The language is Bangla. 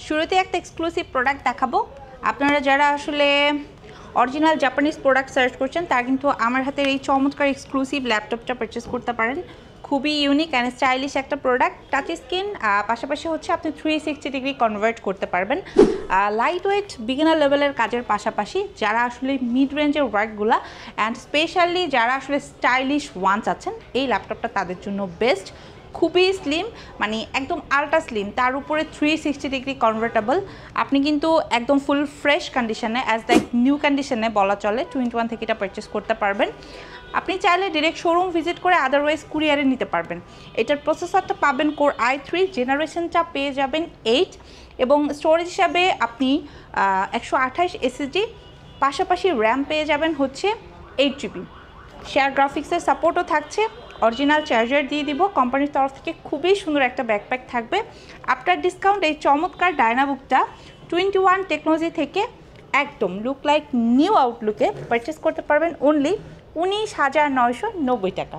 শুরুতে একটা এক্সক্লুসিভ প্রোডাক্ট দেখাবো। আপনারা যারা আসলে অরিজিনাল জাপানিজ প্রোডাক্ট সার্চ করছেন তারা কিন্তু আমার হাতের এই চমৎকার এক্সক্লুসিভ ল্যাপটপটা পারচেস করতে পারেন। খুবই ইউনিক অ্যান্ড স্টাইলিশ একটা প্রোডাক্ট, টাচ স্ক্রিন, পাশাপাশি হচ্ছে আপনি 360 ডিগ্রি কনভার্ট করতে পারবেন। লাইট ওয়েট বিগিনার লেভেলের কাজের পাশাপাশি যারা আসলে মিড রেঞ্জের ওয়ার্কগুলা অ্যান্ড স্পেশালি যারা আসলে স্টাইলিশ ওয়ান চাচ্ছেন, এই ল্যাপটপটা তাদের জন্য বেস্ট। খুবই স্লিম, মানে একদম আল্ট্রা স্লিম, তার উপরে 360 ডিগ্রি কনভার্টেবল। আপনি কিন্তু একদম ফুল ফ্রেশ কন্ডিশনে, অ্যাজ লাইক নিউ কন্ডিশনে বলা চলে, 21 থেকে এটা পারচেস করতে পারবেন। আপনি চাইলে ডিরেক্ট শোরুম ভিজিট করে আদারওয়াইজ কুরিয়ারে নিতে পারবেন। এটার প্রসেসরটা পাবেন কোর i3, জেনারেশনটা পেয়ে যাবেন 8, এবং স্টোরেজ হিসাবে আপনি 128 SSD, পাশাপাশি র্যাম পেয়ে যাবেন হচ্ছে 8GB। শেয়ার গ্রাফিক্সের সাপোর্টও থাকছে, অরিজিনাল চার্জার দিয়ে দিব কোম্পানির তরফ থেকে। খুবই সুন্দর একটা ব্যাকপ্যাক থাকবে। আফটার ডিসকাউন্ট এই চমৎকার ডায়নাবুকটা 21 টেকনোলজি থেকে একদম লুক লাইক নিউ আউটলুকে পারচেস করতে পারবেন অনলি 19,990 টাকা।